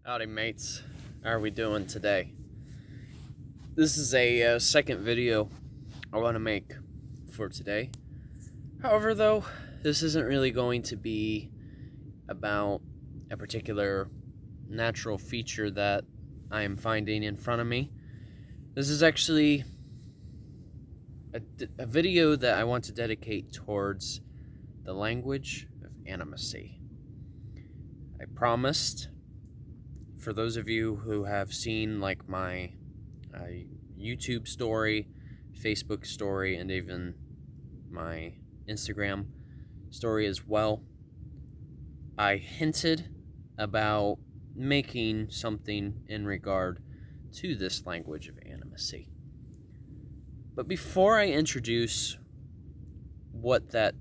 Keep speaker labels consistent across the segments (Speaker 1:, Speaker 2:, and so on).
Speaker 1: Howdy mates, how are we doing today? This is a second video I want to make for today. However though, this isn't really going to be about a particular natural feature that I am finding in front of me. This is actually a video that I want to dedicate towards the language of animacy. I promised, for those of you who have seen like my YouTube story, Facebook story, and even my Instagram story as well, I hinted about making something in regard to this language of animacy. But before I introduce what that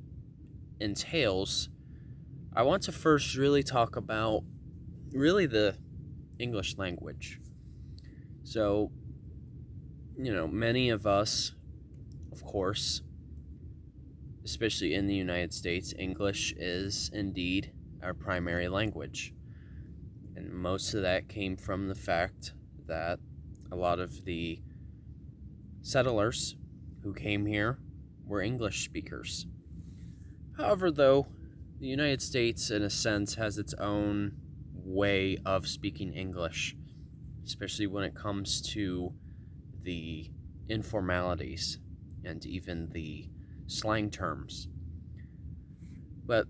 Speaker 1: entails, I want to first really talk about the English language. So, many of us, of course, especially in the United States, English is indeed our primary language. And most of that came from the fact that a lot of the settlers who came here were English speakers. However, though, the United States, in a sense, has its own way of speaking English, especially when it comes to the informalities and even the slang terms. But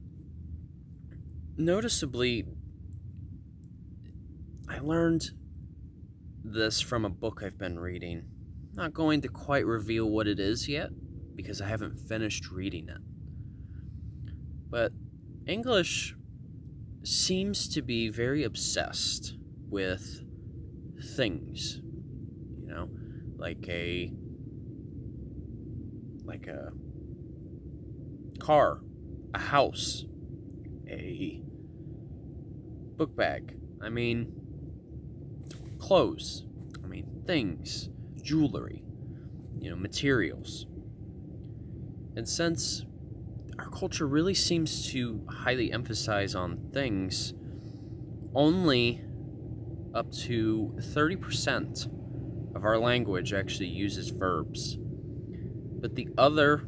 Speaker 1: noticeably, I learned this from a book I've been reading. I'm not going to quite reveal what it is yet because I haven't finished reading it. But English seems to be very obsessed with things, like a car, a house, a book bag, clothes, things, jewelry, materials. And since our culture really seems to highly emphasize on things, only up to 30% of our language actually uses verbs. But the other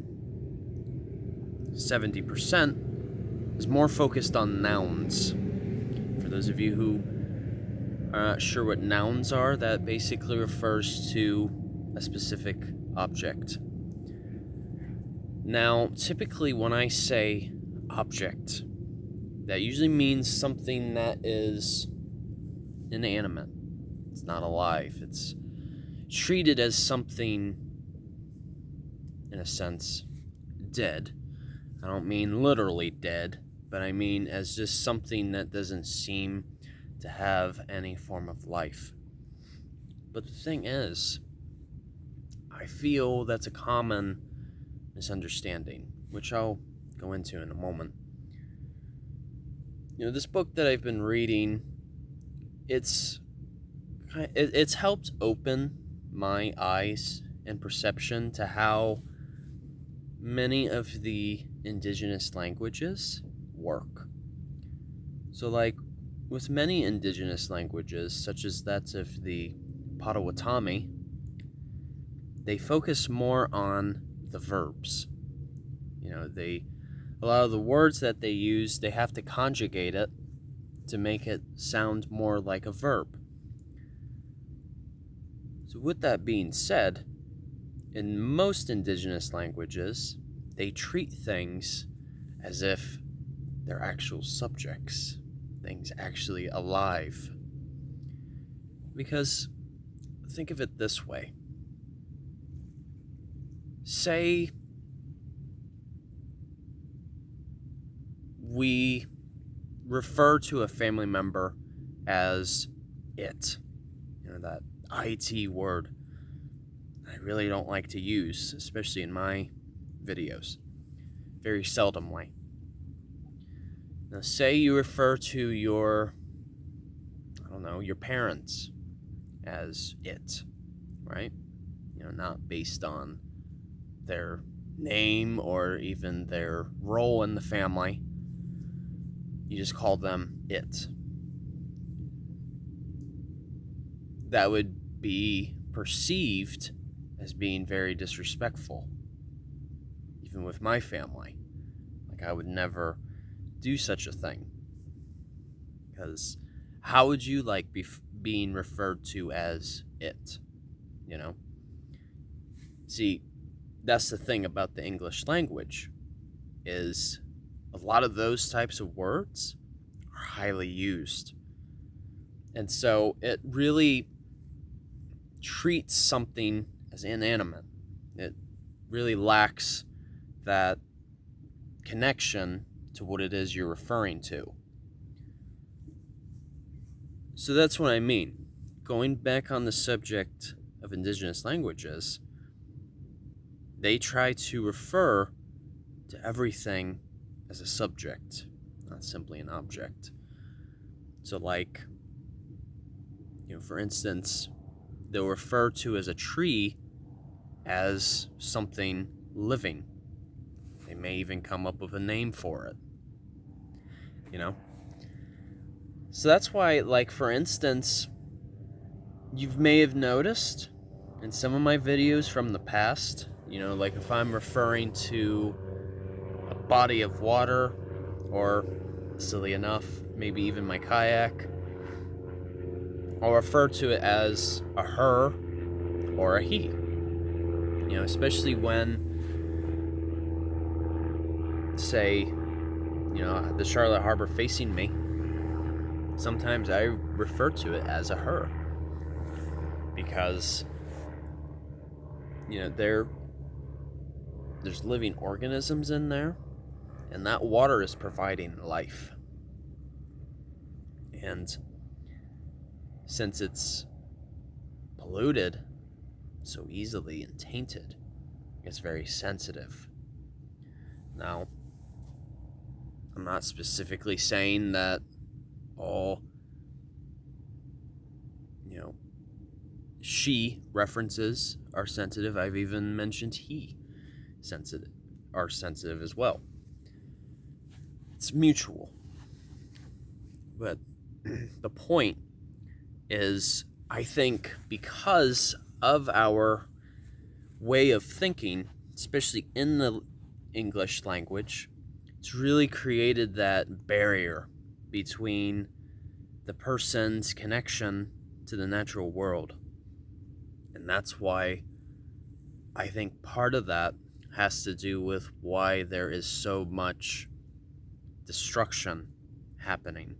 Speaker 1: 70% is more focused on nouns. For those of you who are not sure what nouns are, that basically refers to a specific object. Now, typically when I say object, that usually means something that is inanimate. It's not alive. It's treated as something, in a sense, dead. I don't mean literally dead, but I mean as just something that doesn't seem to have any form of life. But the thing is, I feel that's a common misunderstanding, which I'll go into in a moment. This book that I've been reading, it's helped open my eyes and perception to how many of the indigenous languages work. So like with many indigenous languages, such as that of the Potawatomi, they focus more on the verbs. A lot of the words that they use, they have to conjugate it to make it sound more like a verb. So with that being said, in most indigenous languages, they treat things as if they're actual subjects, things actually alive. Because think of it this way. Say we refer to a family member as it, that IT word I really don't like to use, especially in my videos, very seldomly. Now say you refer to your parents as it, right? Not based on their name or even their role in the family. You just call them it. that would be perceived as being very disrespectful, even with my family. Like, I would never do such a thing, because how would you like being referred to as it, you know? See, that's the thing about the English language, is a lot of those types of words are highly used. And so it really treats something as inanimate. It really lacks that connection to what it is you're referring to. So that's what I mean. Going back on the subject of indigenous languages, they try to refer to everything as a subject, not simply an object. So, like, for instance, they'll refer to as a tree as something living. They may even come up with a name for it, So that's why, like, for instance, you may have noticed in some of my videos from the past, like if I'm referring to a body of water, or, silly enough, maybe even my kayak, I'll refer to it as a her or a he. Especially when, say, the Charlotte Harbor facing me, sometimes I refer to it as a her, because there's living organisms in there, and that water is providing life. And since it's polluted so easily and tainted, it's very sensitive. Now, I'm not specifically saying that all, she references are sensitive. I've even mentioned he are sensitive as well. It's mutual. But the point is, I think because of our way of thinking, especially in the English language, it's really created that barrier between the person's connection to the natural world. And that's why I think part of that has to do with why there is so much destruction happening,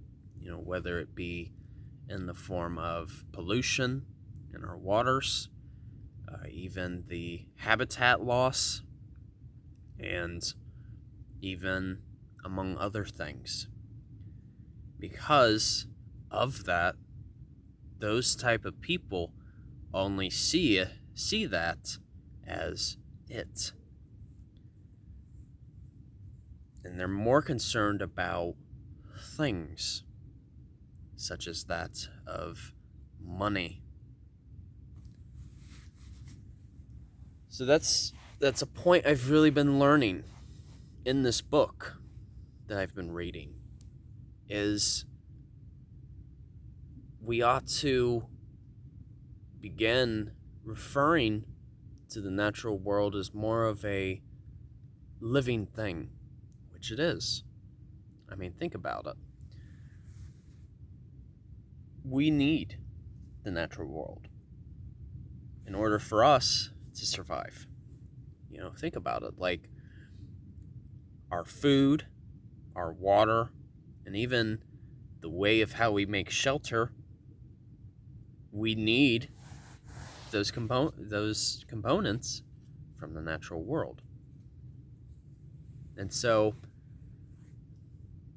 Speaker 1: whether it be in the form of pollution in our waters, even the habitat loss, and even among other things. Because of that, those type of people only see that as it. And they're more concerned about things, such as that of money. So that's a point I've really been learning in this book that I've been reading, is we ought to begin referring to the natural world as more of a living thing, which it is. I mean, think about it. We need the natural world in order for us to survive. Think about it. Like, our food, our water, and even the way of how we make shelter, we need those components from the natural world. And so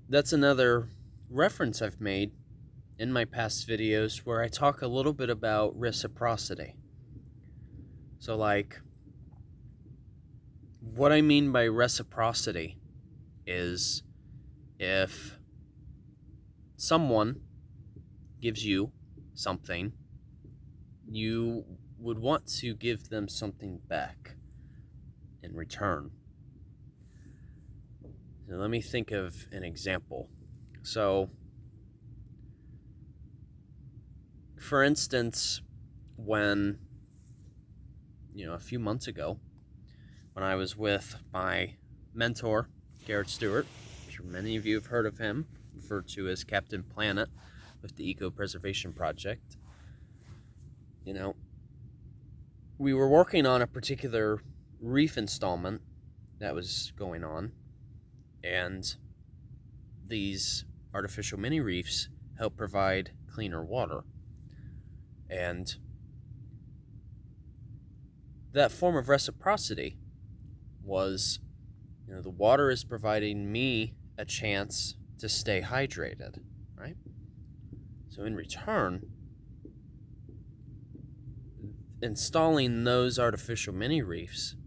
Speaker 1: that's another reference I've made in my past videos where I talk a little bit about reciprocity. So, like, what I mean by reciprocity is if someone gives you something, you would want to give them something back in return. So let me think of an example. So, for instance, when, a few months ago, when I was with my mentor, Garrett Stewart, I'm sure many of you have heard of him, referred to as Captain Planet with the Eco Preservation Project. We were working on a particular reef installment that was going on, and these artificial mini reefs help provide cleaner water. And that form of reciprocity was, the water is providing me a chance to stay hydrated, right? So in return, installing those artificial mini reefs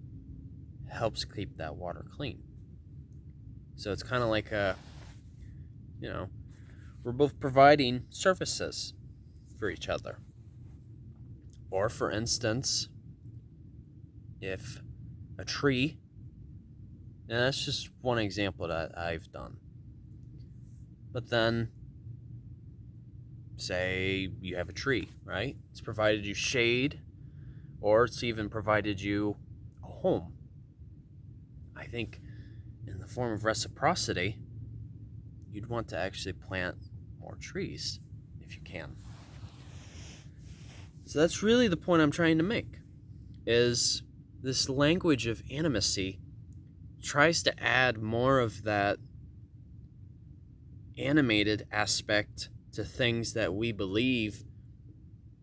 Speaker 1: helps keep that water clean. So it's kind of like we're both providing services for each other. Or for instance, if a tree, and that's just one example that I've done, but then say you have a tree, right? It's provided you shade, or it's even provided you a home. I think in the form of reciprocity, you'd want to actually plant more trees if you can. So that's really the point I'm trying to make, is this language of animacy tries to add more of that animated aspect to things that we believe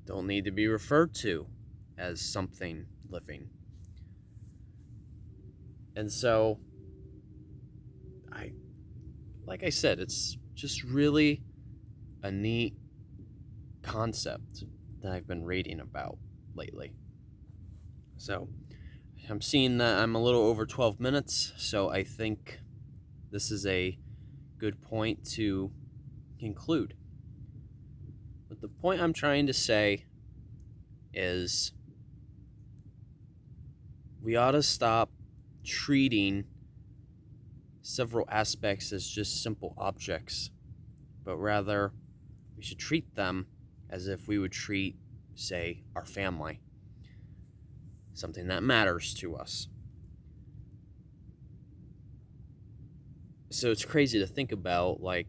Speaker 1: don't need to be referred to as something living. And so, like I said, it's just really a neat concept that I've been reading about lately. So, I'm seeing that I'm a little over 12 minutes, so I think this is a good point to conclude. But the point I'm trying to say is we ought to stop treating several aspects as just simple objects, but rather we should treat them as if we would treat, say, our family, something that matters to us. So it's crazy to think about, like,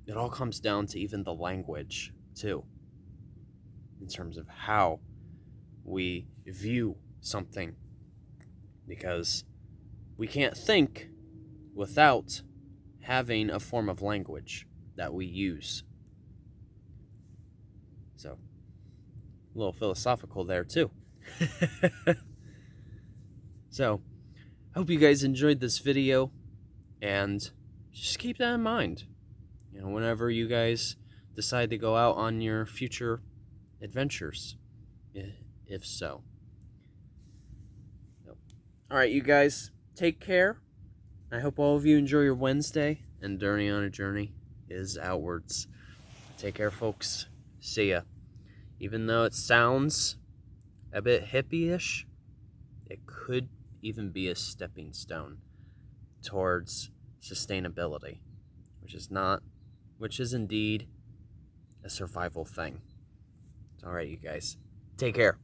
Speaker 1: it all comes down to even the language, too, in terms of how we view something, because we can't think without having a form of language that we use. So, a little philosophical there, too. So, I hope you guys enjoyed this video, and just keep that in mind. Whenever you guys decide to go out on your future adventures, if so. Alright, you guys, take care. I hope all of you enjoy your Wednesday, and Journey on a Journey is outwards. Take care, folks. See ya. Even though it sounds a bit hippie-ish, it could even be a stepping stone towards sustainability, which is indeed a survival thing. Alright, you guys. Take care.